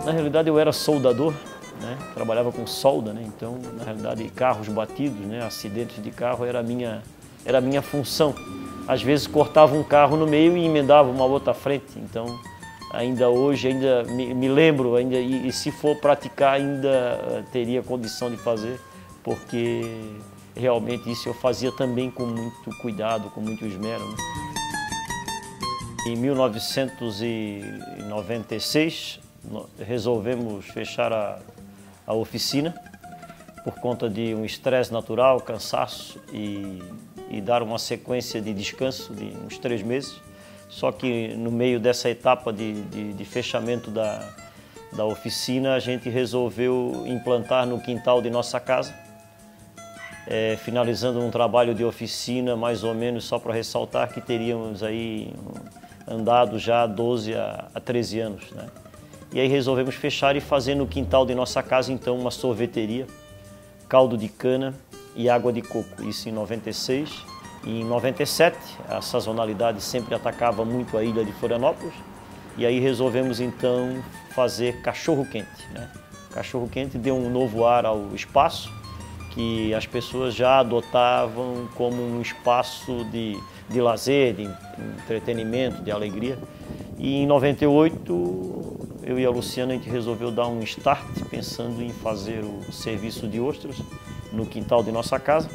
Na realidade eu era soldador, né? Trabalhava com solda, né? Então na realidade carros batidos, né? Acidentes de carro era a minha função. Às vezes cortava um carro no meio e emendava uma outra frente, então ainda hoje me lembro, e se for praticar ainda teria condição de fazer, porque realmente isso eu fazia também com muito cuidado, com muito esmero, né? Em 1996 resolvemos fechar a oficina por conta de um estresse natural, cansaço e dar uma sequência de descanso de uns 3 meses. Só que no meio dessa etapa de fechamento da oficina, a gente resolveu implantar no quintal de nossa casa, finalizando um trabalho de oficina, mais ou menos, só para ressaltar que teríamos aí andado já há 12 a 13 anos, né? E aí resolvemos fechar e fazer no quintal de nossa casa, então, uma sorveteria, caldo de cana e água de coco, isso em 96. E em 97, a sazonalidade sempre atacava muito a ilha de Florianópolis, e aí resolvemos então fazer cachorro-quente, né? Cachorro-quente deu um novo ar ao espaço, que as pessoas já adotavam como um espaço de lazer, de entretenimento, de alegria. E em 98, eu e a Luciana, a gente resolveu dar um start, pensando em fazer o serviço de ostras no quintal de nossa casa.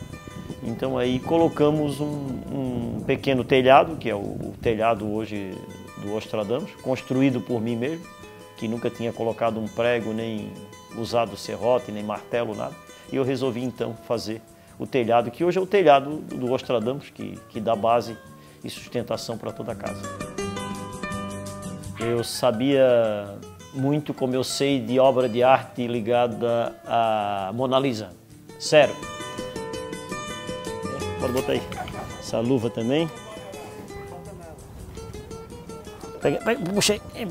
Então aí colocamos um pequeno telhado, que é o telhado hoje do Ostradamus, construído por mim mesmo, que nunca tinha colocado um prego, nem usado serrote, nem martelo, nada. E eu resolvi então fazer o telhado, que hoje é o telhado do Ostradamus, que dá base e sustentação para toda a casa. Eu sabia muito, como eu sei, de obra de arte ligada à Mona Lisa. Sério. Pode botar aí. Essa luva também.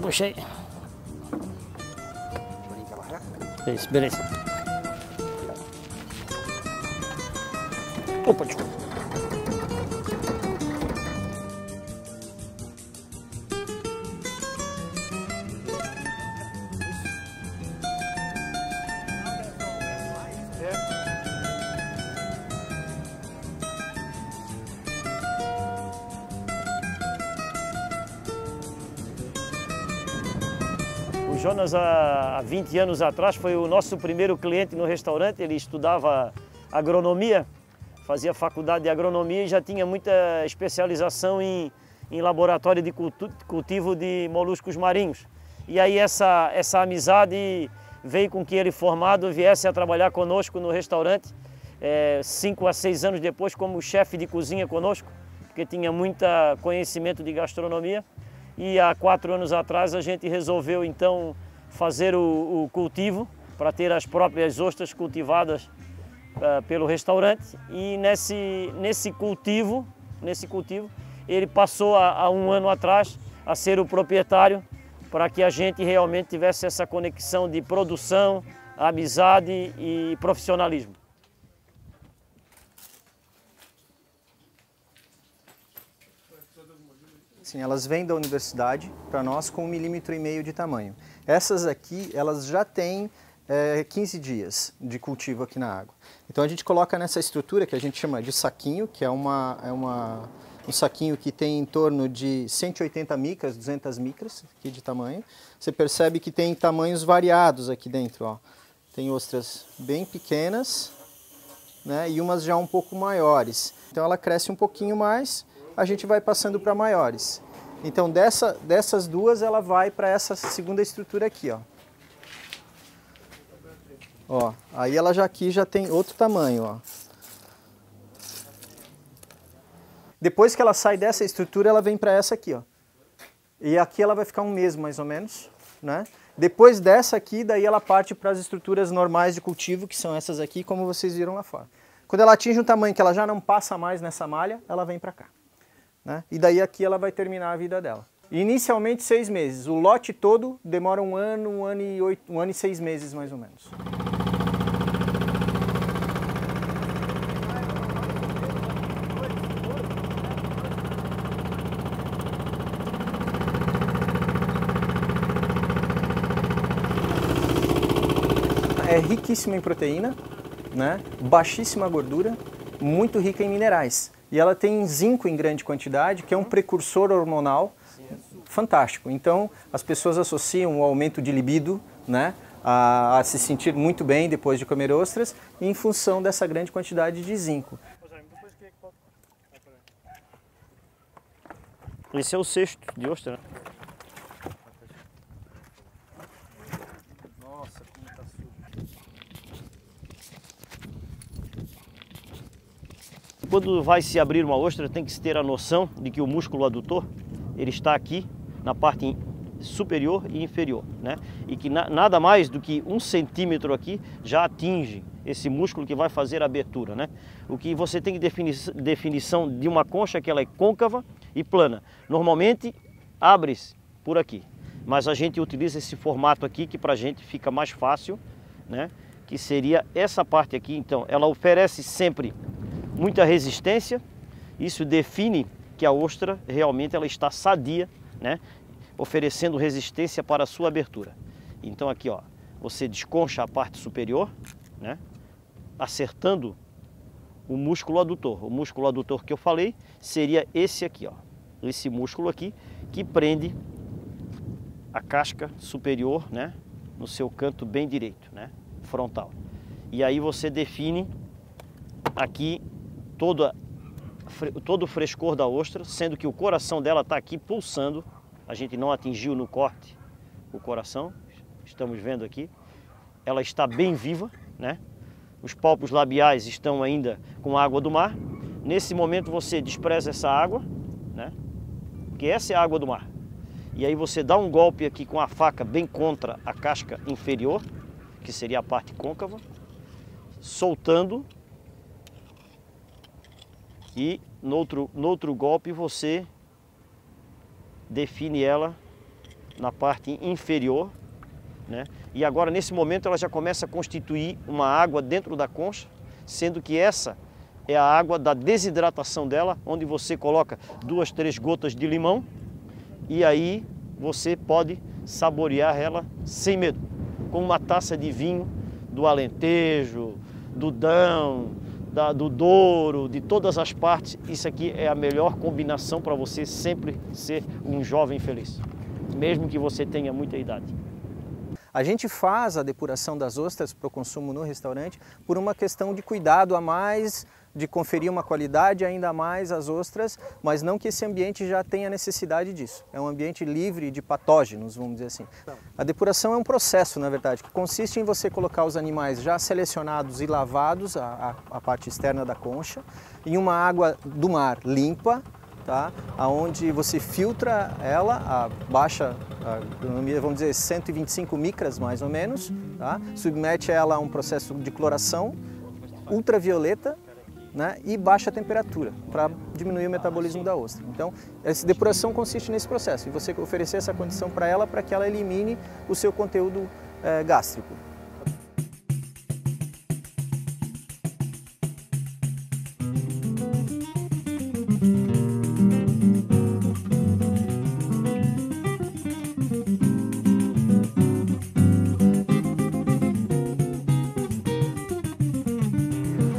Puxei. Isso, beleza. Opa, desculpa. O Jonas, há 20 anos atrás, foi o nosso primeiro cliente no restaurante. Ele estudava agronomia, fazia faculdade de agronomia e já tinha muita especialização em laboratório de cultivo de moluscos marinhos. E aí essa amizade veio com que ele, formado, viesse a trabalhar conosco no restaurante, 5 a 6 anos depois, como chefe de cozinha conosco, porque tinha muito conhecimento de gastronomia. E há 4 anos atrás a gente resolveu então fazer o cultivo para ter as próprias ostras cultivadas pelo restaurante. E nesse cultivo ele passou há 1 ano atrás a ser o proprietário, para que a gente realmente tivesse essa conexão de produção, amizade e profissionalismo. Sim, elas vêm da universidade para nós com 1,5 milímetros de tamanho. Essas aqui, elas já têm 15 dias de cultivo aqui na água. Então a gente coloca nessa estrutura que a gente chama de saquinho, que é um saquinho que tem em torno de 180 micras, 200 micras aqui de tamanho. Você percebe que tem tamanhos variados aqui dentro, ó. Tem ostras bem pequenas, né, e umas já um pouco maiores. Então ela cresce um pouquinho mais, a gente vai passando para maiores. Então dessas duas ela vai para essa segunda estrutura aqui, ó. Ó, aí ela aqui já tem outro tamanho, ó. Depois que ela sai dessa estrutura, ela vem para essa aqui, ó. E aqui ela vai ficar 1 mês mais ou menos, né? Depois dessa aqui, daí ela parte para as estruturas normais de cultivo, que são essas aqui, como vocês viram lá fora. Quando ela atinge um tamanho que ela já não passa mais nessa malha, ela vem para cá, né? E daí aqui ela vai terminar a vida dela. Inicialmente 6 meses. O lote todo demora 1 ano, 1 ano e 6 meses mais ou menos. é riquíssima em proteína, né? Baixíssima gordura, muito rica em minerais. E ela tem zinco em grande quantidade, que é um precursor hormonal fantástico. Então, as pessoas associam o aumento de libido, né, a se sentir muito bem depois de comer ostras, em função dessa grande quantidade de zinco. Esse é o cesto de ostra, né? Nossa, como tá sujo. Quando vai se abrir uma ostra, tem que se ter a noção de que o músculo adutor, ele está aqui na parte superior e inferior, né? E que nada mais do que 1 centímetro aqui já atinge esse músculo que vai fazer a abertura, né? O que você tem que definição de uma concha que ela é côncava e plana. Normalmente abre-se por aqui, mas a gente utiliza esse formato aqui que para a gente fica mais fácil, né? Que seria essa parte aqui. Então, ela oferece sempre muita resistência. Isso define que a ostra realmente ela está sadia, né? Oferecendo resistência para a sua abertura. Então aqui, ó, você desconcha a parte superior, né? Acertando o músculo adutor. O músculo adutor que eu falei seria esse aqui, ó. Esse músculo aqui que prende a casca superior, né? No seu canto bem direito, né? Frontal. E aí você define aqui todo o frescor da ostra, sendo que o coração dela está aqui pulsando. A gente não atingiu no corte o coração, estamos vendo aqui. Ela está bem viva, né? Os pálpos labiais estão ainda com a água do mar. Nesse momento você despreza essa água, né? Porque essa é a água do mar. E aí você dá um golpe aqui com a faca bem contra a casca inferior, que seria a parte côncava, soltando. E no outro golpe você define ela na parte inferior, né? E agora nesse momento ela já começa a constituir uma água dentro da concha, sendo que essa é a água da desidratação dela, onde você coloca 2, 3 gotas de limão e aí você pode saborear ela sem medo, com uma taça de vinho do Alentejo, do Dão, do Douro, de todas as partes. Isso aqui é a melhor combinação para você sempre ser um jovem feliz, mesmo que você tenha muita idade. A gente faz a depuração das ostras para o consumo no restaurante por uma questão de cuidado a mais, de conferir uma qualidade ainda a mais às ostras, mas não que esse ambiente já tenha necessidade disso. É um ambiente livre de patógenos, vamos dizer assim. A depuração é um processo, na verdade, que consiste em você colocar os animais já selecionados e lavados, a parte externa da concha, em uma água do mar limpa, tá? Onde você filtra ela a baixa, vamos dizer, 125 micras mais ou menos, tá? Submete ela a um processo de cloração ultravioleta, né? E baixa temperatura para diminuir o metabolismo da ostra. Então, essa depuração consiste nesse processo, em você oferecer essa condição para ela para que ela elimine o seu conteúdo gástrico.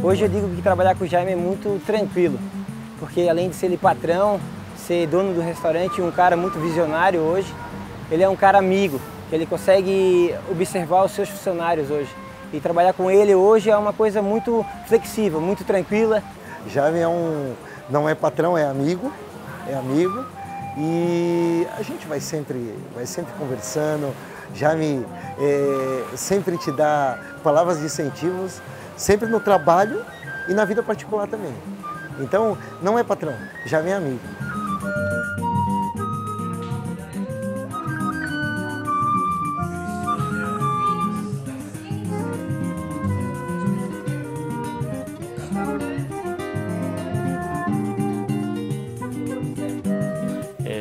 Hoje eu digo que trabalhar com o Jaime é muito tranquilo, porque além de ser ele patrão, ser dono do restaurante, um cara muito visionário hoje, ele é um cara amigo, que ele consegue observar os seus funcionários hoje. E trabalhar com ele hoje é uma coisa muito flexível, muito tranquila. Jaime não é patrão, é amigo, e a gente vai sempre conversando. Jaime sempre te dá palavras de incentivos, sempre no trabalho e na vida particular também. Então, não é patrão, Jaime é amigo.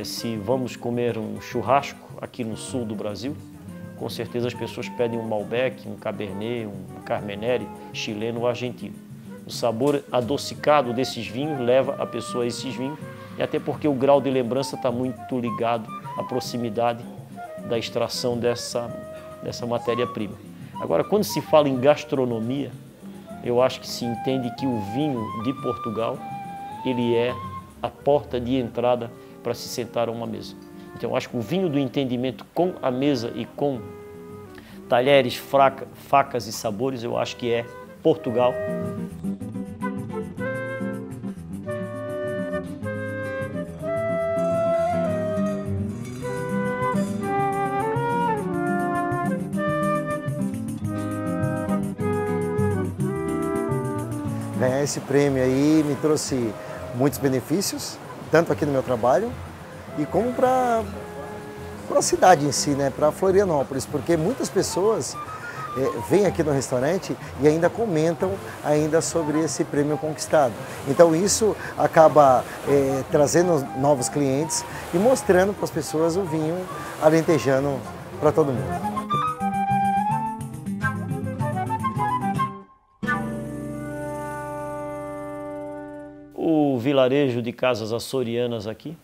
Se vamos comer um churrasco aqui no sul do Brasil, com certeza as pessoas pedem um Malbec, um Cabernet, um Carmenere, chileno ou argentino. O sabor adocicado desses vinhos leva a pessoa a esses vinhos, e até porque o grau de lembrança está muito ligado à proximidade da extração dessa matéria-prima. Agora, quando se fala em gastronomia, eu acho que se entende que o vinho de Portugal, ele é a porta de entrada para se sentar a uma mesa. Então, eu acho que o vinho do entendimento com a mesa e com talheres, facas e sabores, eu acho que é Portugal. Ganhar esse prêmio aí me trouxe muitos benefícios, tanto aqui no meu trabalho e como para a cidade em si, né? Para Florianópolis, porque muitas pessoas vêm aqui no restaurante e ainda comentam ainda sobre esse prêmio conquistado. Então isso acaba trazendo novos clientes e mostrando para as pessoas o vinho alentejano para todo mundo. O vilarejo de casas açorianas aqui,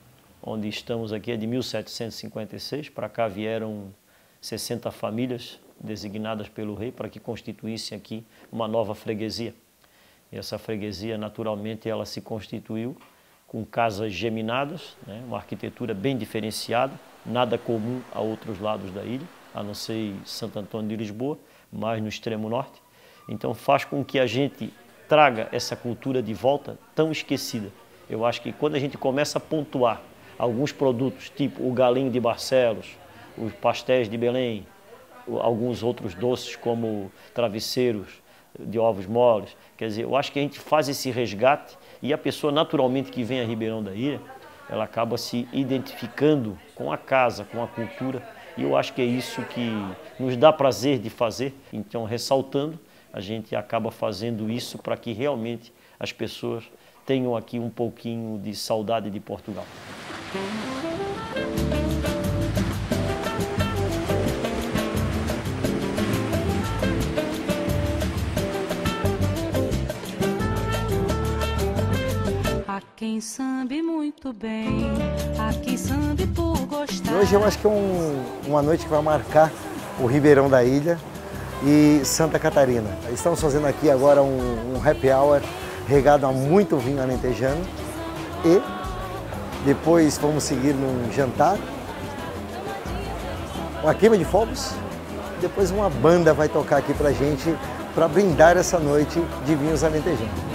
onde estamos aqui, é de 1756. Para cá vieram 60 famílias designadas pelo rei para que constituíssem aqui uma nova freguesia. E essa freguesia, naturalmente, ela se constituiu com casas geminadas, né? Uma arquitetura bem diferenciada, nada comum a outros lados da ilha, a não ser Santo Antônio de Lisboa, mas no extremo norte. Então faz com que a gente traga essa cultura de volta tão esquecida. Eu acho que quando a gente começa a pontuar alguns produtos, tipo o galinho de Barcelos, os pastéis de Belém, alguns outros doces como travesseiros de ovos moles, quer dizer, eu acho que a gente faz esse resgate e a pessoa naturalmente que vem a Ribeirão da Ilha, ela acaba se identificando com a casa, com a cultura, e eu acho que é isso que nos dá prazer de fazer. Então, ressaltando, a gente acaba fazendo isso para que realmente as pessoas tenham aqui um pouquinho de saudade de Portugal. Há quem sambe muito bem, há quem sambe por gostar. E hoje eu acho que é uma noite que vai marcar o Ribeirão da Ilha e Santa Catarina. Estamos fazendo aqui agora um happy hour regado a muito vinho alentejano e depois vamos seguir num jantar, uma queima de fogos, depois uma banda vai tocar aqui pra gente para brindar essa noite de vinhos alentejanos.